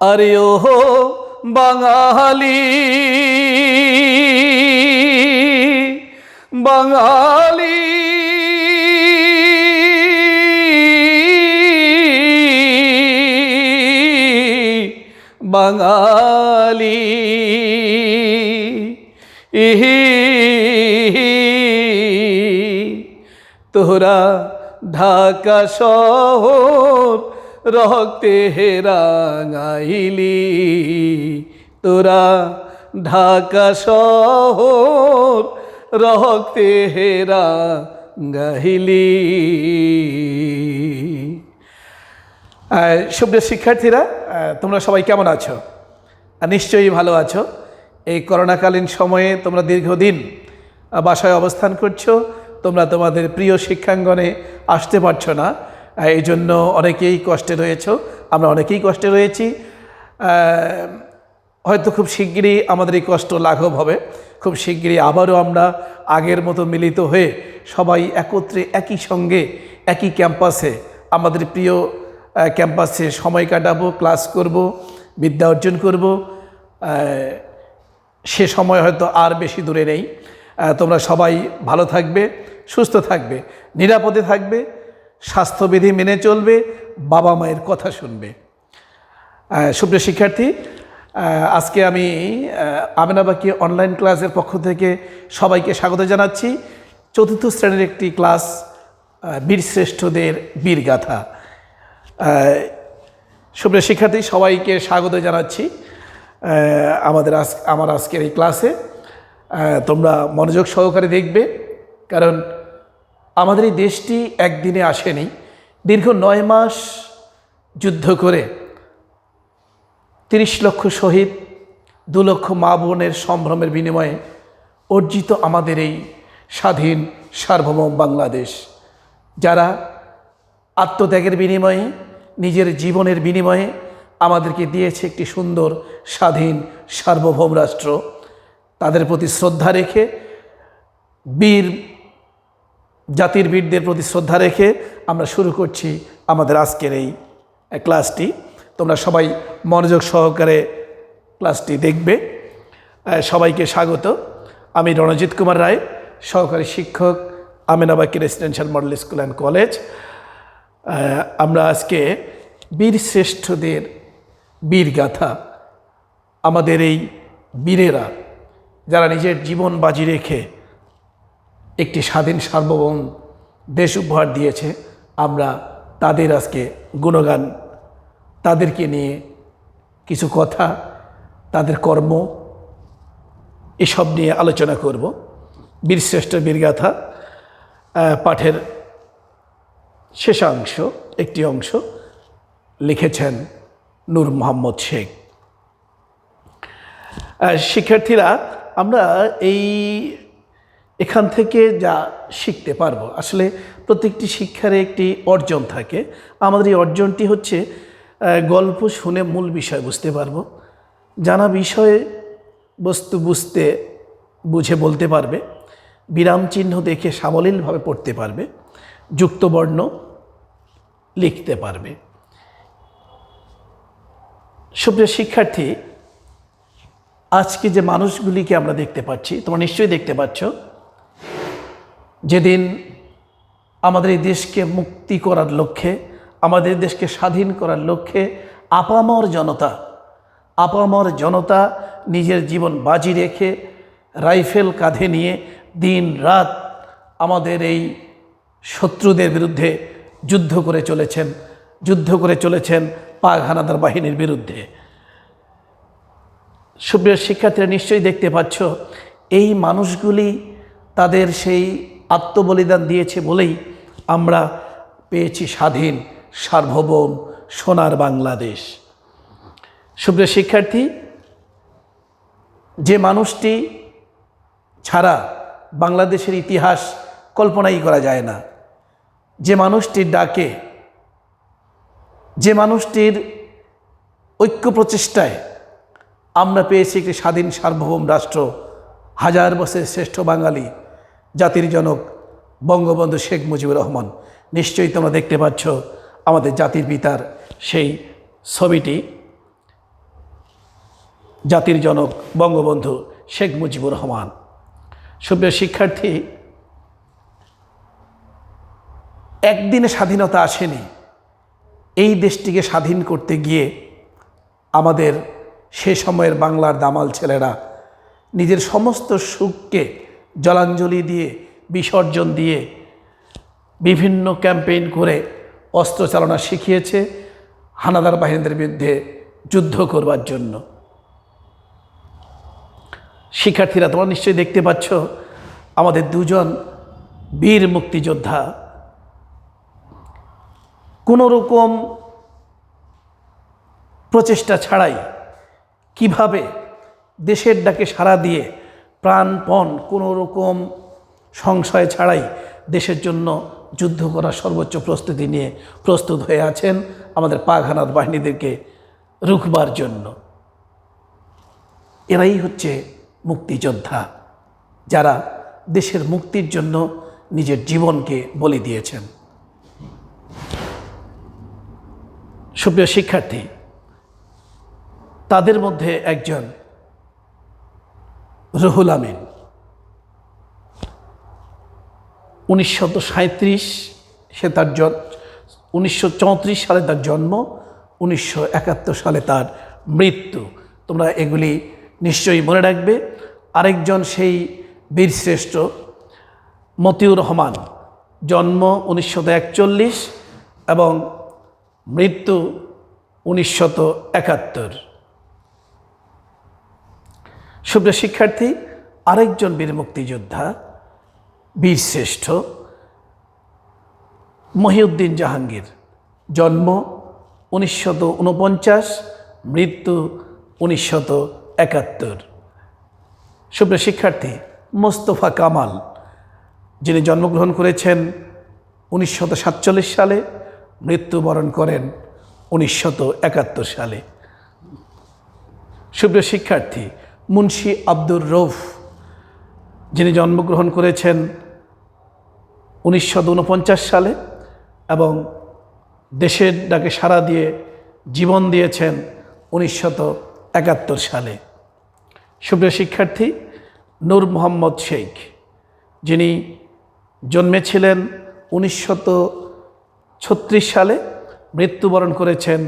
আরে ও বাঙালি বাঙালি বাঙালি তোরা ঢাকা শহর রক্তে রাঙাইলি, তোরা ঢাকা শহর রক্তে রাঙাইলি। সুপ্রিয় শিক্ষার্থীরা, তোমরা সবাই কেমন আছো? নিশ্চয়ই ভালো আছো। এই করোনাকালীন সময়ে তোমরা দীর্ঘদিন বাসায় অবস্থান করছো, তোমরা তোমাদের প্রিয় শিক্ষাঙ্গনে আসতে পারছো না, এই জন্য অনেকেই কষ্টে রয়েছো, আমরা অনেকেই কষ্টে রয়েছি। হয়তো খুব শিগগিরই আমাদের এই কষ্ট লাঘব হবে, খুব শিগগিরই আবারও আমরা আগের মতো মিলিত হয়ে সবাই একত্রে একই সঙ্গে একই ক্যাম্পাসে, আমাদের প্রিয় ক্যাম্পাসে সময় কাটাবো, ক্লাস করব, বিদ্যা অর্জন করব। সে সময় হয়তো আর বেশি দূরে নেই। তোমরা সবাই ভালো থাকবে, সুস্থ থাকবে, নিরাপদে থাকবে, স্বাস্থ্যবিধি মেনে চলবে, বাবা মায়ের কথা শুনবে। সুপ্রিয় শিক্ষার্থী, আজকে আমি আমেনা বাকি অনলাইন ক্লাসের পক্ষ থেকে সবাইকে স্বাগত জানাচ্ছি। চতুর্থ শ্রেণীর একটি ক্লাস, বীরশ্রেষ্ঠদের বীরগাথা। সুপ্রিয় শিক্ষার্থী, সবাইকে স্বাগত জানাচ্ছি আমার আজকের এই ক্লাসে। তোমরা মনোযোগ সহকারে দেখবে, কারণ আমাদের এই দেশটি একদিনে আসেনি। দীর্ঘ 9 মাস যুদ্ধ করে 30 লক্ষ শহীদ, 2 লক্ষ মা বোনের সম্ভ্রমের বিনিময়ে অর্জিত আমাদের এই স্বাধীন সার্বভৌম বাংলাদেশ, যারা আত্মত্যাগের বিনিময়ে, নিজের জীবনের বিনিময়ে আমাদেরকে দিয়েছে একটি সুন্দর স্বাধীন সার্বভৌম রাষ্ট্র, তাদের প্রতি শ্রদ্ধা রেখে, জাতির বীরদের প্রতি শ্রদ্ধা রেখে আমরা শুরু করছি আমাদের আজকের এই ক্লাসটি। তোমরা সবাই মনোযোগ সহকারে ক্লাসটি দেখবে। সবাইকে স্বাগত। আমি রণজিৎ কুমার রায়, সহকারী শিক্ষক, আমেনা বাকি residential model school and college. আমরা আজকে বীরশ্রেষ্ঠদের বীরগাথা, আমাদের এই বীরেরা যারা নিজের জীবন বাজি রেখে একটি স্বাধীন সার্বভৌম দেশ উপহার দিয়েছে, আমরা তাদের আজকে গুণগান, তাদেরকে নিয়ে কিছু কথা, তাদের কর্ম, এসব নিয়ে আলোচনা করব। বীরশ্রেষ্ঠ বীরগাথা পাঠের শেষাংশ, একটি অংশ লিখেছেন নূর মোহাম্মদ শেখ। শিক্ষার্থীরা, আমরা এখান থেকে যা শিখতে পারবো, আসলে প্রত্যেকটি শিক্ষার একটি অর্জন থাকে। আমাদের এই অর্জনটি হচ্ছে গল্প শুনে মূল বিষয় বুঝতে পারবো, জানা বিষয়ে বস্তু বুঝে বলতে পারবে, বিরাম চিহ্ন দেখে সাবলীলভাবে পড়তে পারবে, যুক্তবর্ণ লিখতে পারবে। সুপ্রিয় শিক্ষার্থী, আজকে যে মানুষগুলিকে আমরা দেখতে পাচ্ছি, তোমরা নিশ্চয়ই দেখতে পাচ্ছ, যেদিন আমাদের এই দেশকে মুক্তি করার লক্ষ্যে, আমাদের দেশকে স্বাধীন করার লক্ষ্যে আপামর জনতা নিজের জীবন বাজি রেখে রাইফেল কাঁধে নিয়ে দিন রাত আমাদের এই শত্রুদের বিরুদ্ধে যুদ্ধ করে চলেছেন পাক হানাদার বাহিনীর বিরুদ্ধে। সুপ্রিয় শিক্ষার্থীরা, নিশ্চয়ই দেখতে পাচ্ছ, এই মানুষগুলি তাদের সেই আত্মবলিদান দিয়েছে বলেই আমরা পেয়েছি স্বাধীন সার্বভৌম সোনার বাংলাদেশ। সুপ্রিয় শিক্ষার্থী, যে মানুষটি ছাড়া বাংলাদেশের ইতিহাস কল্পনাই করা যায় না, যে মানুষটির ডাকে, যে মানুষটির ঐক্য প্রচেষ্টায় আমরা পেয়েছি একটি স্বাধীন সার্বভৌম রাষ্ট্র, 1000 বছরের শ্রেষ্ঠ বাঙালি, জাতির জনক বঙ্গবন্ধু শেখ মুজিবুর রহমান। নিশ্চয়ই তোমরা দেখতে পাচ্ছ আমাদের জাতির পিতার সেই ছবিটি। জাতির জনক বঙ্গবন্ধু শেখ মুজিবুর রহমান। সুপ্রিয় শিক্ষার্থী, একদিনে স্বাধীনতা আসেনি। এই দেশটিকে স্বাধীন করতে গিয়ে আমাদের সে সময়ের বাংলার দামাল ছেলেরা নিজের সমস্ত সুখকে জলাঞ্জলি দিয়ে, বিসর্জন দিয়ে বিভিন্ন ক্যাম্পেইন করে অস্ত্র চালনা শিখিয়েছে হানাদার বাহিনীদের বিরুদ্ধে যুদ্ধ করবার জন্য। শিক্ষার্থীরা, তোমরা নিশ্চয়ই দেখতে পাচ্ছ আমাদের দুজন বীর মুক্তিযোদ্ধা কোনো রকম প্রচেষ্টা ছাড়াই কিভাবে দেশের ডাকে সাড়া দিয়ে প্রাণপণ কোনো রকম সংশয় ছাড়াই দেশের জন্য যুদ্ধ করার সর্বোচ্চ প্রস্তুতি নিয়ে প্রস্তুত হয়ে আছেন আমাদের পাক হানাদার বাহিনীদেরকে রুখবার জন্য। এরাই হচ্ছে মুক্তিযোদ্ধা, যারা দেশের মুক্তির জন্য নিজের জীবনকে বলি দিয়েছেন। সুপ্রিয় শিক্ষার্থী, তাদের মধ্যে একজন রুহুল আমিন। 1937 সে তার 1934 সালে তার জন্ম, 1971 সালে তার মৃত্যু। তোমরা এগুলি নিশ্চয়ই মনে রাখবে। আরেকজন সেই বীরশ্রেষ্ঠ মতিউর রহমান, জন্ম 1941 এবং মৃত্যু 1971। সুপ্রিয় শিক্ষার্থী, আরেকজন বীর মুক্তিযোদ্ধা, বীরশ্রেষ্ঠ মহিউদ্দিন জাহাঙ্গীর, জন্ম 1949, মৃত্যু 1971। সুপ্রিয় শিক্ষার্থী, মোস্তফা কামাল, যিনি জন্মগ্রহণ করেছেন 1947 সালে, মৃত্যুবরণ করেন 1971 সালে। সুপ্রিয় শিক্ষার্থী, মুন্সি আব্দুর রউফ, যিনি জন্মগ্রহণ করেছেন 1949 সালে এবং দেশের ডাকে সাড়া দিয়ে জীবন দিয়েছেন 1971 সালে। সুপ্রিয় শিক্ষার্থী, নূর মোহাম্মদ শেখ, যিনি জন্মেছিলেন 1936 সালে, মৃত্যুবরণ করেছেন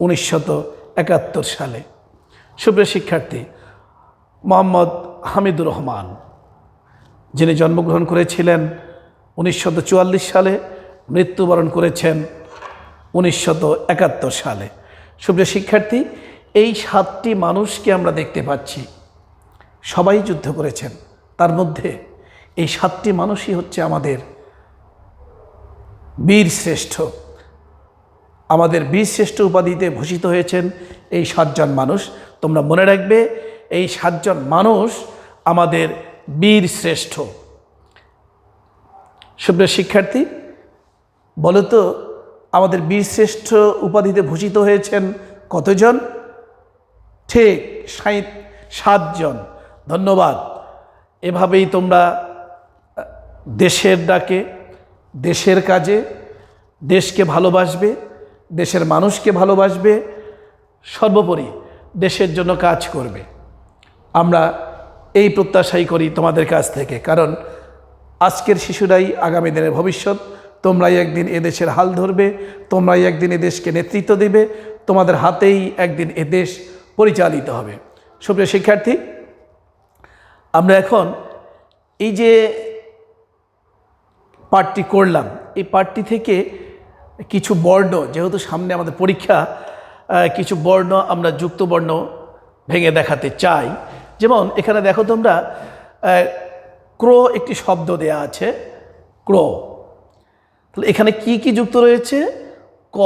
1971 সালে। সুপ্রিয় শিক্ষার্থী, মোহাম্মদ হামিদুর রহমান, যিনি জন্মগ্রহণ করেছিলেন 1944 সালে, মৃত্যুবরণ করেছেন 1971 সালে। সুপ্রিয় শিক্ষার্থী, এই 7টি মানুষকে আমরা দেখতে পাচ্ছি, সবাই যুদ্ধ করেছেন। তার মধ্যে এই 7টি মানুষই হচ্ছে আমাদের বীর শ্রেষ্ঠ। আমাদের বীর শ্রেষ্ঠ উপাধিতে ভূষিত হয়েছেন এই 7 জন মানুষ। তোমরা মনে রাখবে, এই 7 জন মানুষ আমাদের বীর শ্রেষ্ঠ। সুপ্রিয় শিক্ষার্থী, বলো তো আমাদের বীর শ্রেষ্ঠ উপাধিতে ভূষিত হয়েছেন কতজন? ঠিক 7 জন। ধন্যবাদ। এভাবেই তোমরা দেশের ডাকে, দেশের কাজে, দেশকে ভালোবাসবে, দেশের মানুষকে ভালোবাসবে, সর্বোপরি দেশের জন্য কাজ করবে। আমরা এই প্রত্যাশাই করি তোমাদের কাছ থেকে, কারণ আজকের শিশুরাই আগামী দিনের ভবিষ্যৎ। তোমরাই একদিন এদেশের হাল ধরবে, তোমরাই একদিন এদেশকে নেতৃত্ব দিবে, তোমাদের হাতেই একদিন এদেশ পরিচালিত হবে। সুপ্রিয় শিক্ষার্থী, আমরা এখন এই যে পাঠটি করলাম, এই পাঠটি থেকে কিছু বর্ণ, যেহেতু সামনে আমাদের পরীক্ষা, কিছু বর্ণ আমরা যুক্ত বর্ণ ভেঙে দেখাতে চাই। যেমন এখানে দেখো তোমরা, ক্রো একটি শব্দ দেয়া আছে, ক্রো। তাহলে এখানে কি কি যুক্ত রয়েছে? ক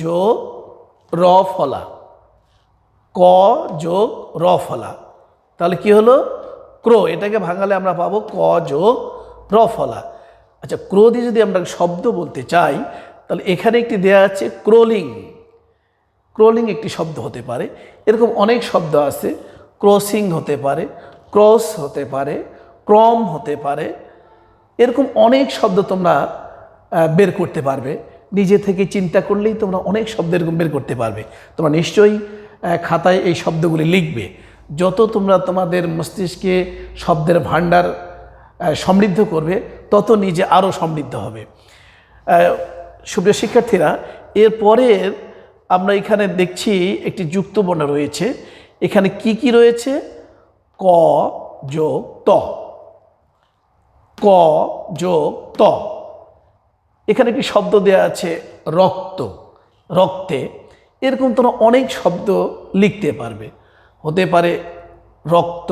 যোগ র ফলা, ক যোগ র ফলা। তাহলে কি হলো? ক্রো। এটাকে ভাঙালে আমরা পাবো ক যোগ র ফলা। আচ্ছা, ক্রো দিয়ে যদি আমরা শব্দ বলতে চাই, তাহলে এখানে একটি দেয়া আছে ক্রোলিং। ক্রোলিং একটি শব্দ হতে পারে। এরকম অনেক শব্দ আছে। ক্রসিং হতে পারে, ক্রস হতে পারে, ক্রম হতে পারে। এরকম অনেক শব্দ তোমরা বের করতে পারবে। নিজে থেকে চিন্তা করলেই তোমরা অনেক শব্দ এরকম বের করতে পারবে। তোমরা নিশ্চয়ই খাতায় এই শব্দগুলি লিখবে। যত তোমরা তোমাদের মস্তিষ্কে শব্দের ভাণ্ডার সমৃদ্ধ করবে, তত নিজে আরও সমৃদ্ধ হবে। সুপ্রিয় শিক্ষার্থীরা, এরপরের আমরা এখানে দেখছি একটি যুক্ত বর্ণ রয়েছে। এখানে কি কি রয়েছে? ক যোগ ত, ক যোগ ত। এখানে একটি শব্দ দেয়া আছে রক্ত, রক্তে। এরকম তোমরা অনেক শব্দ লিখতে পারবে। হতে পারে রক্ত,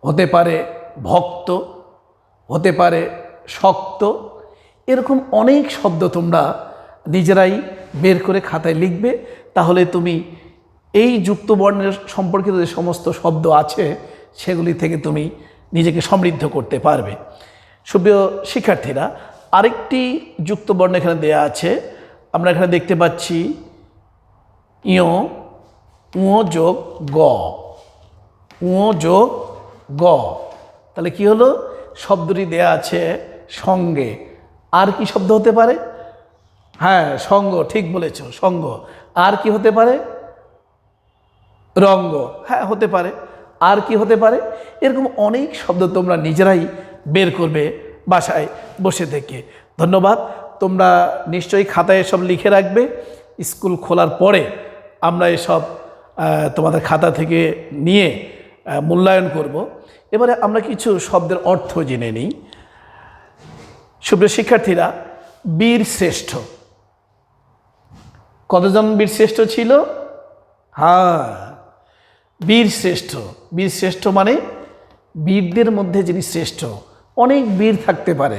হতে পারে ভক্ত, হতে পারে শক্ত। এরকম অনেক শব্দ তোমরা নিজেরাই বের করে খাতায় লিখবে। তাহলে তুমি এই যুক্ত বর্ণের সম্পর্কিত যে সমস্ত শব্দ আছে সেগুলি থেকে তুমি নিজেকে সমৃদ্ধ করতে পারবে। সুপ্রিয় শিক্ষার্থীরা, আরেকটি যুক্ত বর্ণ এখানে দেয়া আছে। আমরা এখানে দেখতে পাচ্ছি ইয়, উ যোগ গ, উ যোগ গ। তাহলে কি হলো? শব্দটি দেয়া আছে সঙ্গে। আর কি শব্দ হতে পারে? হ্যাঁ, সঙ্গ, ঠিক বলেছ, সঙ্গ। আর কি হতে পারে? রঙ্গ, হ্যাঁ হতে পারে। আর কি হতে পারে? এরকম অনেক শব্দ তোমরা নিজেরাই বের করবে বাসায় বসে থেকে। ধন্যবাদ। তোমরা নিশ্চয়ই খাতায় এসব লিখে রাখবে। স্কুল খোলার পরে আমরা এসব তোমাদের খাতা থেকে নিয়ে মূল্যায়ন করব। এবারে আমরা কিছু শব্দের অর্থ জেনে নিই। সুপ্রিয় শিক্ষার্থীরা, বীর শ্রেষ্ঠ। কতজন বীর শ্রেষ্ঠ ছিল? হ্যাঁ, বীর শ্রেষ্ঠ। বীর শ্রেষ্ঠ মানে বীরদের মধ্যে যিনি শ্রেষ্ঠ। অনেক বীর থাকতে পারে,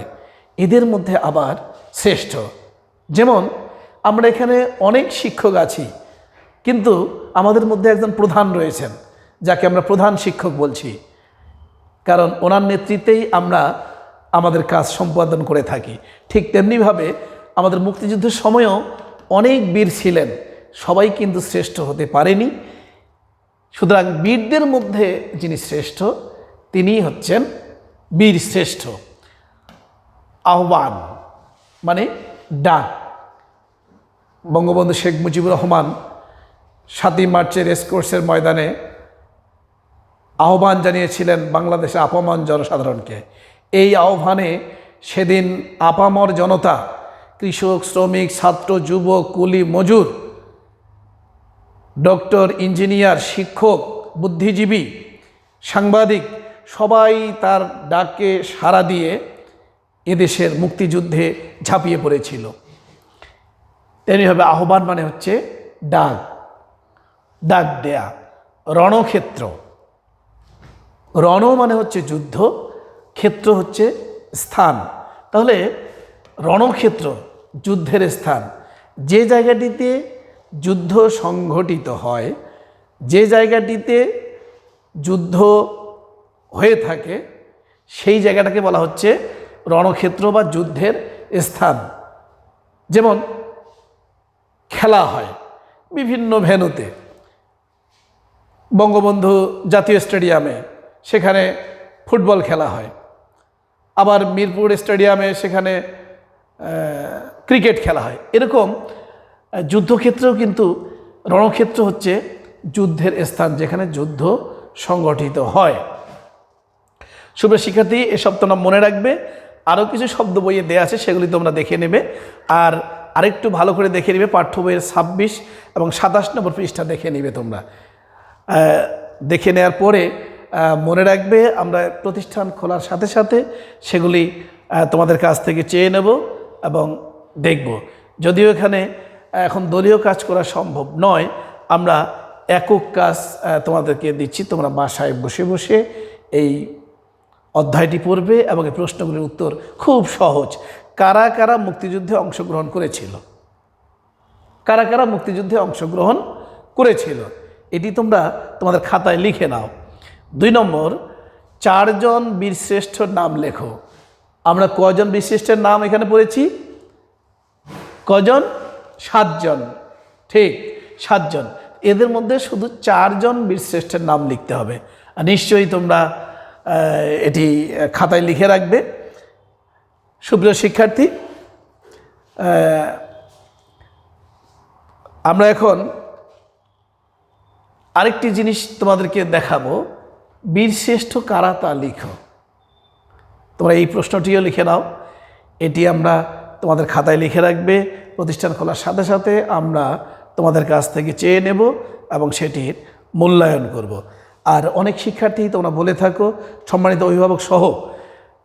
এদের মধ্যে আবার শ্রেষ্ঠ। যেমন আমরা এখানে অনেক শিক্ষক আছি, কিন্তু আমাদের মধ্যে একজন প্রধান রয়েছেন, যাকে আমরা প্রধান শিক্ষক বলছি। কারণ ওনার নেতৃত্বেই আমরা আমাদের কাজ সম্পাদন করে থাকি। ঠিক তেমনিভাবে আমাদের মুক্তিযুদ্ধের সময়ও অনেক বীর ছিলেন, সবাই কিন্তু শ্রেষ্ঠ হতে পারেনি। সুতরাং বীরদের মধ্যে যিনি শ্রেষ্ঠ, তিনিই হচ্ছেন বীর শ্রেষ্ঠ। আহ্বান মানে ডাক। বঙ্গবন্ধু শেখ মুজিবুর রহমান 7ই মার্চের রেসকোর্সের ময়দানে আহ্বান জানিয়েছিলেন বাংলাদেশের আপামর জনসাধারণকে। এই আহ্বানে সেদিন আপামর জনতা, কৃষক, শ্রমিক, ছাত্র, যুবক, কুলি, মজুর, ডক্টর, ইঞ্জিনিয়ার, শিক্ষক, বুদ্ধিজীবী, সাংবাদিক সবাই তার ডাকে সাড়া দিয়ে এদেশের মুক্তিযুদ্ধে ঝাঁপিয়ে পড়েছিল। তেমনিভাবে আহ্বান মানে হচ্ছে ডাক, ডাক দেয়া। রণক্ষেত্র, রণ মানে হচ্ছে যুদ্ধ, ক্ষেত্র হচ্ছে স্থান। তাহলে রণক্ষেত্র যুদ্ধের স্থান। যে জায়গাটিতে যুদ্ধ সংঘটিত হয়, যে জায়গাটিতে যুদ্ধ হয়ে থাকে, সেই জায়গাটাকে বলা হচ্ছে রণক্ষেত্র বা যুদ্ধের স্থান। যেমন খেলা হয় বিভিন্ন ভেন্যুতে, বঙ্গবন্ধু জাতীয় স্টেডিয়ামে সেখানে ফুটবল খেলা হয়, আবার মিরপুর স্টেডিয়ামে সেখানে ক্রিকেট খেলা হয়। এরকম যুদ্ধক্ষেত্রেও কিন্তু রণক্ষেত্র হচ্ছে যুদ্ধের স্থান, যেখানে যুদ্ধ সংগঠিত হয়। শুভ্র শিক্ষার্থী, এসব তোমরা মনে রাখবে। আরও কিছু শব্দ বইয়ে দেওয়া আছে, সেগুলি তোমরা দেখে নেবে। আর আরেকটু ভালো করে দেখে নেবে পাঠ্য বইয়ের 26 এবং 27 নম্বর পৃষ্ঠা দেখে নেবে তোমরা। দেখে নেওয়ার পরে মনে রাখবে, আমরা প্রতিষ্ঠান খোলার সাথে সাথে সেগুলি তোমাদের কাছ থেকে চেয়ে নেব এবং দেখব। যদিও এখানে এখন দলীয় কাজ করা সম্ভব নয়, আমরা একক কাজ তোমাদেরকে দিচ্ছি। তোমরা বাসায় বসে বসে এই অধ্যায়টি পড়বে এবং এই প্রশ্নগুলির উত্তর খুব সহজ। কারা কারা মুক্তিযুদ্ধে অংশগ্রহণ করেছিল, কারা কারা মুক্তিযুদ্ধে অংশগ্রহণ করেছিল, এটি তোমরা তোমাদের খাতায় লিখে নাও। 2 নম্বর, 4 জন বীরশ্রেষ্ঠর নাম লেখো। আমরা কজন বীরশ্রেষ্ঠের নাম এখানে পড়েছি? কজন? 7 জন। ঠিক, 7 জন। এদের মধ্যে শুধু 4 জন বীরশ্রেষ্ঠের নাম লিখতে হবে। আর নিশ্চয়ই তোমরা এটি খাতায় লিখে রাখবে। সুপ্রিয় শিক্ষার্থী, আমরা এখন আরেকটি জিনিস তোমাদেরকে দেখাবো, বীরশ্রেষ্ঠ কারা তা লিখো। তোমরা এই প্রশ্নটিও লিখে নাও, এটি আমরা তোমাদের খাতায় লিখে রাখবে। প্রতিষ্ঠান খোলার সাথে সাথে আমরা তোমাদের কাছ থেকে চেয়ে নেব এবং সেটির মূল্যায়ন করব। আর অনেক শিক্ষার্থী তোমরা বলে থাকো, সম্মানিত অভিভাবক সহ,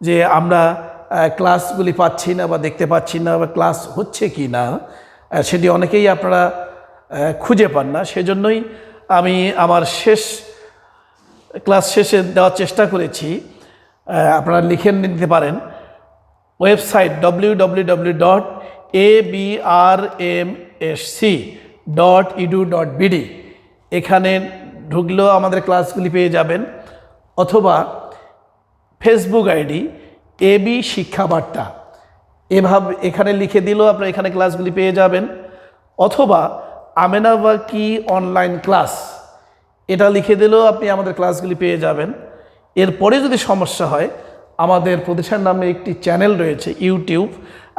যে আমরা ক্লাসগুলি পাচ্ছি না বা দেখতে পাচ্ছি না বা ক্লাস হচ্ছে কি না, সেটি অনেকেই আপনারা খুঁজে পান না। সেজন্যই আমি আমার ক্লাস শেষে দেওয়ার চেষ্টা করেছি। আপনারা লিখে নিতে পারেন ওয়েবসাইট www.abrmsc.edu.bd, এখানে ঢুকলেও আমাদের ক্লাসগুলি পেয়ে যাবেন, অথবা ফেসবুক আইডি এবি শিক্ষাবার্তা, এখানে লিখে দিলেও আপনারা এখানে ক্লাসগুলি পেয়ে যাবেন, অথবা আমেনা বাকি অনলাইন ক্লাস, এটা লিখে দিলেও আপনি আমাদের ক্লাসগুলি পেয়ে যাবেন। এরপরে যদি সমস্যা হয়, আমাদের প্রতিষ্ঠান নামে একটি চ্যানেল রয়েছে ইউটিউব,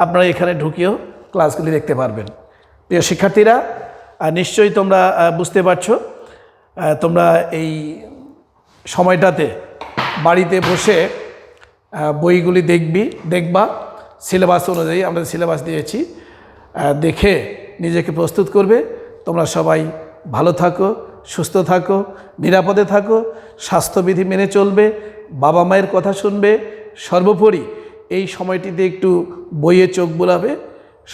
আপনারা এখানে ঢুকেও ক্লাসগুলি দেখতে পারবেন। প্রিয় শিক্ষার্থীরা, নিশ্চয়ই তোমরা বুঝতে পারছো, তোমরা এই সময়টাতে বাড়িতে বসে বইগুলি দেখবা সিলেবাস অনুযায়ী, আমরা সিলেবাস দিয়েছি, দেখে নিজেকে প্রস্তুত করবে। তোমরা সবাই ভালো থাকো, সুস্থ থাকো, নিরাপদে থাকো, স্বাস্থ্যবিধি মেনে চলবে, বাবা মায়ের কথা শুনবে, সর্বোপরি এই সময়টিতে একটু বইয়ে চোখ বোলাবে।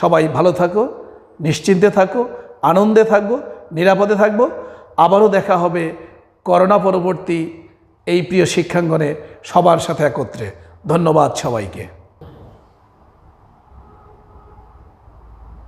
সবাই ভালো থাকো, নিশ্চিন্তে থাকো, আনন্দে থাকবো, নিরাপদে থাকবো। আবারও দেখা হবে করোনা পরবর্তী এই প্রিয় শিক্ষাঙ্গনে সবার সাথে একত্রে। ধন্যবাদ সবাইকে।